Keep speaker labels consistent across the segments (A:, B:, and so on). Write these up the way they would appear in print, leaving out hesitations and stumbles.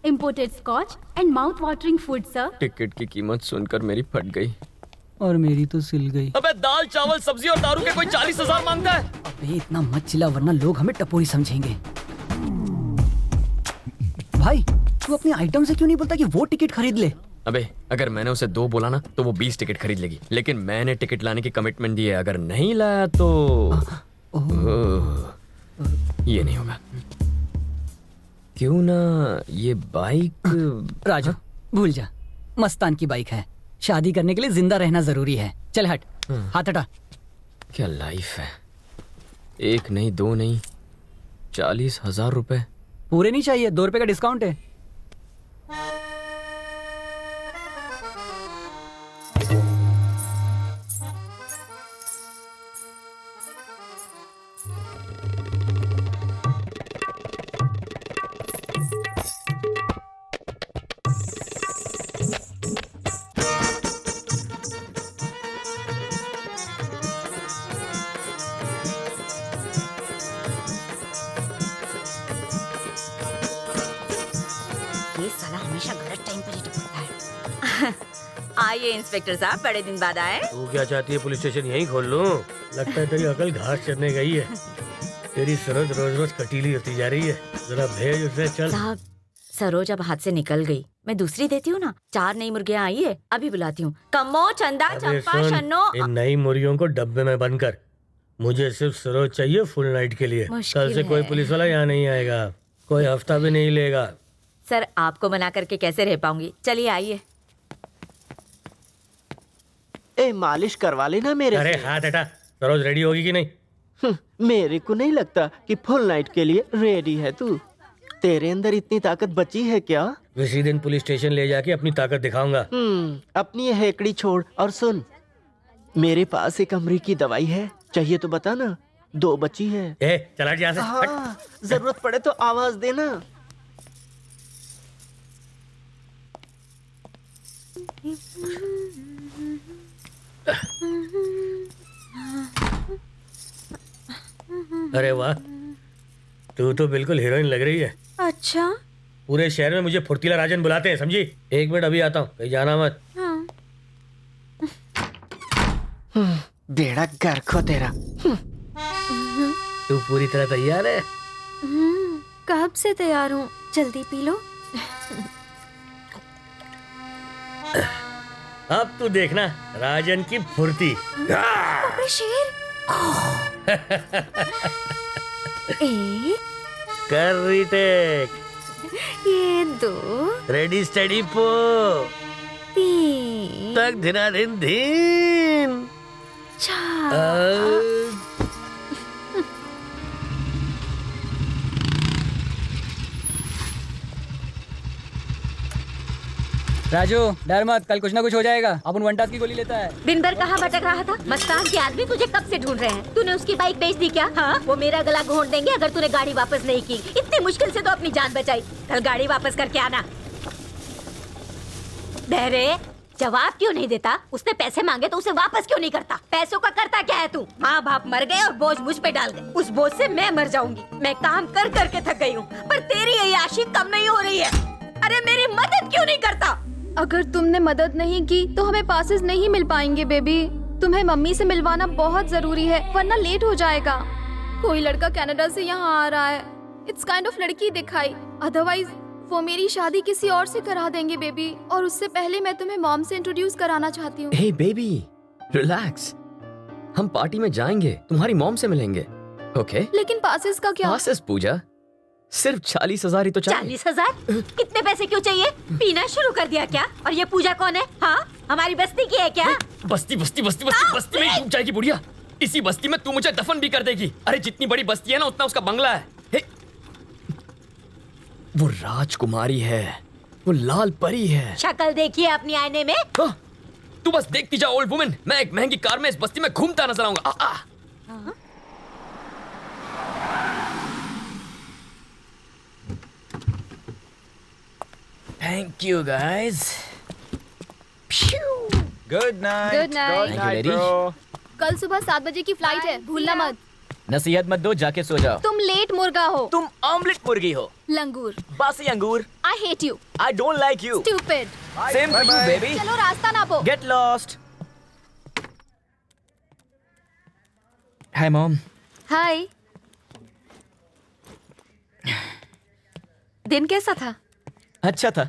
A: Imported scotch and mouth-watering food, sir.
B: Ticket की कीमत सुनकर मेरी फट गई।
C: और मेरी तो सिल गई।
B: अबे दाल चावल सब्जी और दारू के कोई 40,000 मांगता है।
C: अबे इतना मत चिल्ला वरना लोग हमें टपोरी समझेंगे। भाई तू अपने आइटम से क्यों नहीं बोलता कि वो टिकट खरीद ले?
B: अबे अगर मैंने उसे 2 बोला ना तो वो 20 टिकट खरीद लेगी, लेकिन मैंने टिकट लाने की कमिटमेंट दी है। अगर नहीं लाया तो ये नहीं होगा। क्यों ना ये बाइक
C: राजू भूल जा, मस्तान की बाइक है। शादी करने के लिए जिंदा रहना जरूरी है। चल हट, हाथ हटा।
B: क्या लाइफ है। 1 नहीं 2 नहीं 40,000 रुपए।
C: पूरे नहीं चाहिए, 2 रुपए का डिस्काउंट है।
D: ये साला हमेशा गलत टाइम पर ही टपकता है। आइए इंस्पेक्टर साहब, बड़े दिन बाद आए।
E: तू क्या चाहती है, पुलिस स्टेशन यहीं खोल लूं? लगता है तेरी अकल घास चरने गई है। तेरी सरोज रोज रोज कटीली होती जा रही है। जरा भेज उसे। चल
D: साहब, सरोज अब हाथ से निकल गई, मैं दूसरी देती हूँ ना। 4 नई मुर्गियाँ आई है, अभी बुलाती हूँ। कम्मो, चंदा,
E: अबे
D: चंपा,
E: सुन,
D: शन्नो।
E: इन नई मुर्गियों को डब्बे में बंद कर। मुझे सिर्फ सरोज चाहिए फुल नाइट के लिए। कल से कोई पुलिस वाला यहाँ नहीं आएगा, कोई हफ्ता भी नहीं लेगा।
D: सर आपको मना करके कैसे रह पाऊंगी। चलिए आइए।
F: ए मालिश करवा लेना मेरे
E: अरे
F: से।
E: हाथ हटा। सरोज रेडी होगी कि नहीं?
F: मेरे को नहीं लगता कि फुल नाइट के लिए रेडी है तू। तेरे अंदर इतनी ताकत बची है क्या?
E: इसी दिन पुलिस स्टेशन ले जाके अपनी ताकत दिखाऊंगा।
F: अपनी ये हेकड़ी छोड़ और सुन, मेरे पास एक अमरीकी दवाई है, चाहिए तो बता ना। 2 बची है।
E: ए चला यहाँ से। हट।
F: हाँ, जरूरत पड़े तो आवाज देना।
E: अरे वाह, तू तो बिल्कुल हीरोइन लग रही है।
D: अच्छा,
E: पूरे शहर में मुझे फुर्तीला राजन बुलाते हैं, समझी? 1 मिनट अभी आता हूँ, कहीं जाना मत।
F: बेड़ा गर्क हो तेरा।
E: तू पूरी तरह तैयार है?
A: कब से तैयार हूँ, जल्दी पी लो।
E: अब तू देखना राजन की फुर्ती।
A: शेर। एक,
E: कर रीटेक।
A: ये 2,
E: रेडी स्टडी पो
A: 3,
E: तक धिना दिन धीन।
A: 4।
C: राजू डर मत, कल कुछ ना कुछ हो जाएगा। अपन वनटास की गोली लेता है।
D: दिन भर कहाँ भटक रहा था? मस्तान के आदमी तुझे कब से ढूंढ रहे हैं। तूने उसकी बाइक बेच दी क्या? हाँ, वो मेरा गला घोंट देंगे अगर तूने गाड़ी वापस नहीं की। इतनी मुश्किल से तो अपनी जान बचाई, कल गाड़ी वापस करके आना। बहरे, जवाब क्यों नहीं देता? उसने पैसे मांगे तो उसे वापस क्यों नहीं करता? पैसों का करता क्या है तू? माँ बाप मर गए और बोझ मुझ पे डाल गए। उस बोझ से मैं मर जाऊंगी। मैं काम कर करके थक गई हूँ, पर तेरी ये आशी कम नहीं हो रही है। अरे मेरी मदद क्यों नहीं करता?
A: अगर तुमने मदद नहीं की तो हमें पासेस नहीं मिल पाएंगे बेबी। तुम्हें मम्मी से मिलवाना बहुत जरूरी है, वरना लेट हो जाएगा। कोई लड़का कनाडा से यहाँ आ रहा है। इट्स काइंड ऑफ लड़की दिखाई, अदरवाइज वो मेरी शादी किसी और से करा देंगे बेबी। और उससे पहले मैं तुम्हें मॉम से इंट्रोड्यूस कराना चाहती हूँ।
B: हे बेबी रिलैक्स, हम पार्टी में जाएंगे, तुम्हारी मॉम से मिलेंगे। ओके
A: लेकिन पासेस का क्या?
B: पासेस पूजा, सिर्फ 40,000 ही तो चाहिए।
D: 40,000? इतने पैसे क्यों चाहिए? पीना शुरू कर दिया क्या? और ये पूजा कौन है? हाँ, हमारी बस्ती की है क्या?
B: बस्ती बस्ती बस्ती बस्ती बस्ती में ही डूब जाएगी बुढ़िया। इसी बस्ती में तू मुझे दफन भी कर देगी। अरे जितनी बड़ी बस्ती है ना उतना उसका बंगला है। हे, वो राजकुमारी है, वो लाल परी है।
D: शक्ल देखिए अपनी आईने में।
B: हाँ, तू बस देखती जा ओल्ड वुमन। मैं एक महंगी कार में इस बस्ती में घूमता नजर आऊंगा। Thank you guys.
G: Good night.
A: Good night.
B: Thank you, lady.
G: bro.
A: कल सुबह 7 बजे की फ्लाइट है, भूलना मत।
C: नसीहत मत दो, जाके सो जाओ।
A: तुम लेट मुर्गा हो।
G: तुम ऑमलेट मुर्गी हो।
A: लंगूर।
G: बासी अंगूर।
A: I hate you.
G: I don't like you.
A: Stupid.
G: Same to you, baby.
A: चलो रास्ता नापो.
G: Get lost. Hi, mom.
A: हाय. दिन कैसा था?
G: अच्छा था.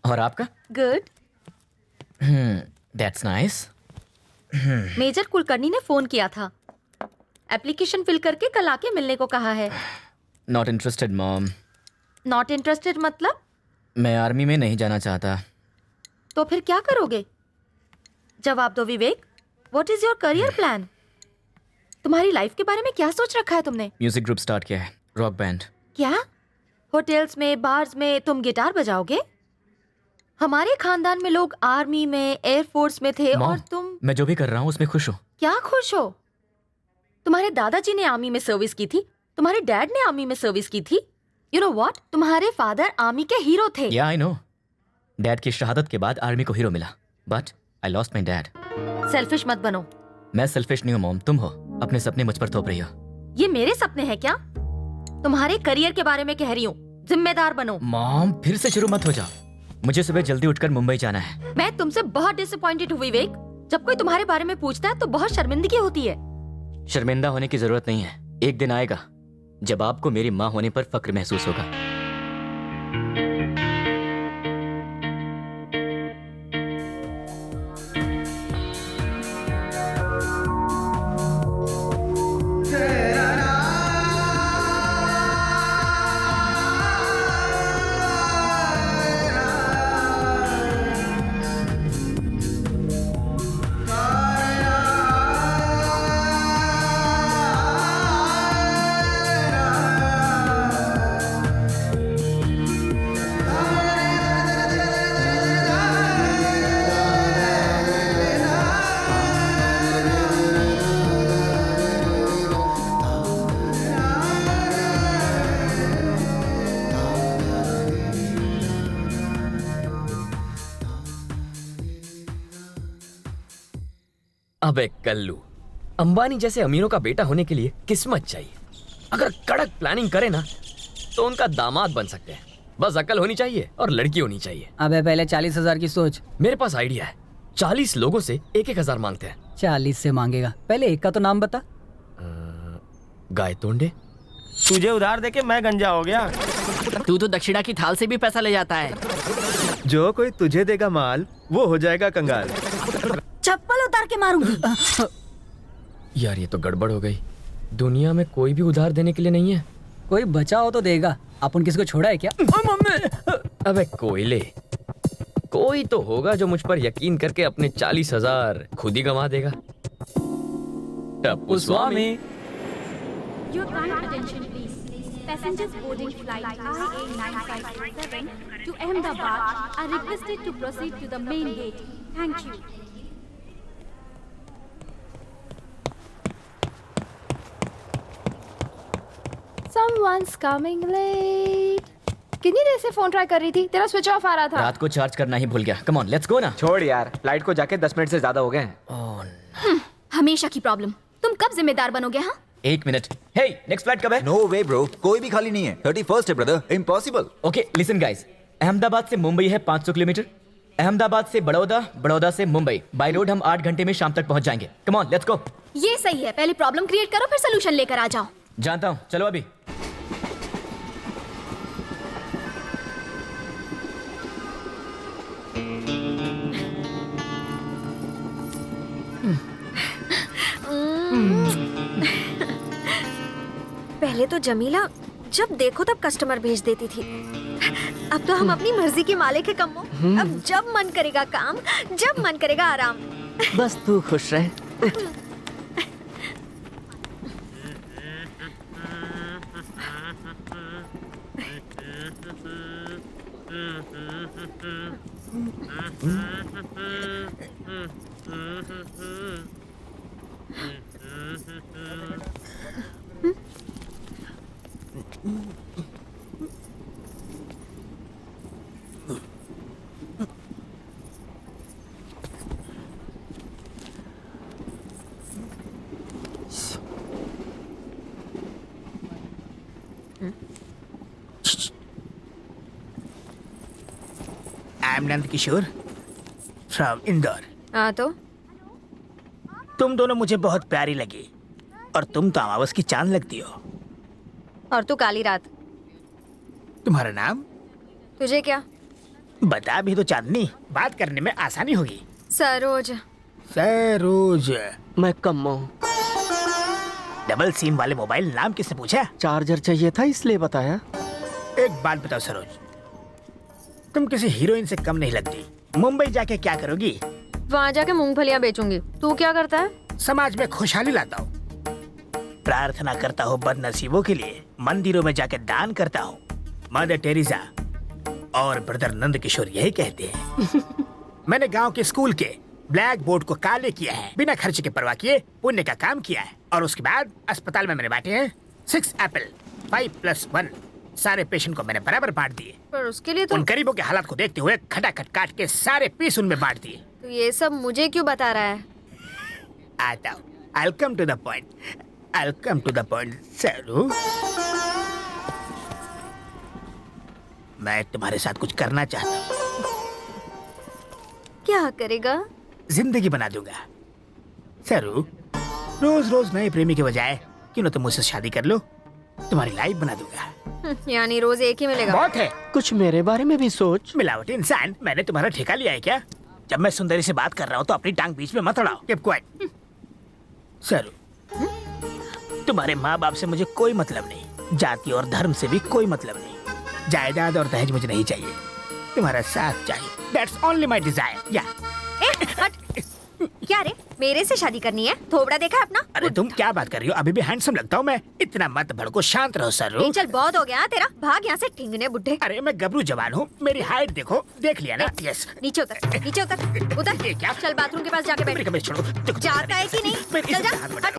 G: और आपका?
A: Good.
G: That's nice.
D: Major Kulkarni ने फोन किया था, एप्लीकेशन फिल करके कल आके मिलने को कहा है।
G: Not interested, mom.
D: Not interested मतलब?
G: मैं आर्मी में नहीं जाना चाहता.
D: तो फिर क्या करोगे? जवाब दो Vivek, what is your career plan? तुम्हारी लाइफ के बारे में क्या सोच रखा है तुमने?
G: म्यूजिक ग्रुप स्टार्ट किया है, रॉक बैंड.
D: क्या होटल्स में, बार्स में तुम गिटार बजाओगे? हमारे खानदान में लोग आर्मी में, एयरफोर्स में थे और तुम
G: मैं जो भी कर रहा हूँ उसमें खुश हूँ.
D: क्या खुश हो? तुम्हारे दादाजी ने आर्मी में सर्विस की थी, तुम्हारे डैड ने आर्मी में सर्विस की थी. यू नो व्हाट, तुम्हारे फादर आर्मी के हीरो थे.
G: या आई नो. डैड की शहादत के बाद आर्मी को हीरो मिला, but I lost my dad.
D: Selfish मत बनो.
G: मैं सेल्फिश नहीं हूँ मॉम, तुम हो. अपने सपने मुझ पर थोप रही हो.
D: ये मेरे सपने हैं क्या? तुम्हारे करियर के बारे में कह रही हूँ. जिम्मेदार बनो.
G: मॉम फिर से शुरू मत हो जाओ. मुझे सुबह जल्दी उठकर मुंबई जाना है.
D: मैं तुमसे बहुत डिसअपॉइंटेड हूँ विवेक. जब कोई तुम्हारे बारे में पूछता है तो बहुत शर्मिंदगी होती है.
G: शर्मिंदा होने की जरूरत नहीं है. एक दिन आएगा जब आपको मेरी माँ होने पर फक्र महसूस होगा.
B: अबे कल्लू, अंबानी जैसे अमीरों का बेटा होने के लिए किस्मत चाहिए. अगर कड़क प्लानिंग करे ना तो उनका दामाद बन सकते हैं. बस अकल होनी चाहिए और लड़की होनी चाहिए.
C: अबे पहले 40,000 की सोच.
B: मेरे पास आइडिया है. 40 लोगों से 1,000 मांगते हैं.
C: 40 से मांगेगा? पहले एक का तो नाम बता.
B: गाय तोंडे.
F: तुझे उधार देके मैं गंजा हो गया.
H: तू तो दक्षिणा की थाल से भी पैसा ले जाता है.
F: जो कोई तुझे देगा माल वो हो जाएगा कंगाल.
D: चप्पल उतार के मारूंगी.
B: यार ये तो गड़बड़ हो गई. दुनिया में कोई भी उधार देने के लिए नहीं है.
C: कोई बचा हो तो देगा. अपन किसको छोड़ा है क्या?
B: अबे कोयले, कोई तो होगा जो मुझ पर यकीन करके अपने 40,000 खुद ही गंवा देगा. टप्पू स्वामी.
A: Your kind attention please. Passengers boarding flight IA9547 to Ahmedabad are requested to proceed to the main gate. Thank you. Someone's coming late. कितनी देर से फोन ट्राई कर रही थी? तेरा स्विच ऑफ आ रहा था.
G: रात को चार्ज करना ही भूल गया. कम ऑन लेट्स गो ना.
I: छोड़ यार, फ्लाइट को जाके 10 मिनट से ज्यादा हो गए हैं.
A: हमेशा की प्रॉब्लम. तुम कब जिम्मेदार बनोगे? हाँ,
G: 1 मिनट. हे नेक्स्ट फ्लाइट कब है?
I: नो वे ब्रो, कोई भी खाली नहीं है. 31st है brother, impossible.
G: Okay listen guys, Ahmedabad से मुंबई है 500 किलोमीटर. अहमदाबाद से बड़ौदा, बड़ौदा से मुंबई. बाय रोड हम 8 घंटे में शाम तक पहुंच जाएंगे. Come on let's go.
A: ये सही है. पहले प्रॉब्लम क्रिएट करो फिर सोल्यूशन लेकर आ जाओ.
G: जानता हूँ, चलो अभी.
D: पहले तो जमीला जब देखो तब कस्टमर भेज देती थी. अब तो हम अपनी मर्जी के मालिक है कम्मो. अब जब मन करेगा काम, जब मन करेगा आराम.
F: बस तू खुश रहे.
J: I am Nand Kishore from Indore.
A: हाँ तो
J: तुम दोनों मुझे बहुत प्यारी लगी और तुम तो अमावस की चांद लगती हो।
A: और तू काली रात।
J: तुम्हारा नाम?
A: तुझे क्या?
J: बता भी तो चांदनी, बात करने में आसानी होगी।
A: सरोज।
J: सरोज।
F: मैं कम्मो।
J: डबल सिम वाले मोबाइल नाम किसने पूछा?
F: चार्जर चाहिए था इसलिए बताया।
J: एक बात बताओ सरोज, तुम किसी हीरोइन से कम नहीं लगती। मुंबई जाके क्या करोगी?
A: वहाँ जाके मूंगफलियाँ बेचूंगी। तू क्या करता है?
J: समाज में खुशहाली लाता हूँ, प्रार्थना करता हूँ बदनसीबों के लिए, मंदिरों में जाके दान करता हूँ। मदर टेरेसा और ब्रदर नंद किशोर यही कहते हैं। मैंने गांव के स्कूल के ब्लैक बोर्ड को काले किया है, बिना खर्च के परवाह किए पुण्य का काम किया है। और उसके बाद अस्पताल में मैंने बांटे हैं 6 एप्पल 5+1। सारे पेशेंट को मैंने बराबर बांट दिए।
A: पर उसके लिए तो
J: उन गरीबों के हालात को देखते हुए खटाखट काट के सारे पीस उनमें बांट दिए।
A: तो ये सब मुझे क्यों बता रहा है?
J: आता हूँ, I'll come to the point. I'll come to the point, सरू। मैं तुम्हारे साथ कुछ करना चाहता हूँ।
A: क्या करेगा?
J: जिंदगी बना दूंगा। सरू, रोज रोज नए प्रेमी के बजाय क्यों ना तुम मुझसे शादी कर लो, तुम्हारी लाइफ बना दूंगा।
A: यानी रोज एक ही मिलेगा?
J: बहुत है।
F: कुछ मेरे बारे में भी सोच।
J: मिलावटी इंसान, मैंने तुम्हारा ठेका लिया है क्या? जब मैं सुंदरी से बात कर रहा हूँ तो अपनी टांग बीच में मत अड़ाओ। Keep quiet। सरू, तुम्हारे माँ बाप से मुझे कोई मतलब नहीं, जाति और धर्म से भी कोई मतलब नहीं, जायदाद और दहेज मुझे नहीं चाहिए, तुम्हारा साथ चाहिए। That's only my desire. Yeah.
D: क्या रे, मेरे से शादी करनी है? थोबड़ा देखा है अपना?
J: अरे तुम क्या बात कर रही हो? अभी भी हैंडसम लगता हूँ मैं। इतना मत भड़को, शांत रहो सरू।
D: नहीं चल, बहुत हो गया तेरा। भाग यहाँ से टिंगने बुड्ढे।
J: अरे मैं गबरू जवान हूँ, मेरी हाइट देखो, देख लिया ना? यस।
D: नीचे उतर, नीचे उतर, उतर।
J: ये क्या?
D: चल बाथरूम के पास जाके बैठ।
J: मेरी कमीज छोड़ो।
D: जाता है कि नहीं?
J: मेरी
D: चल जा,
J: हाथ में डालो।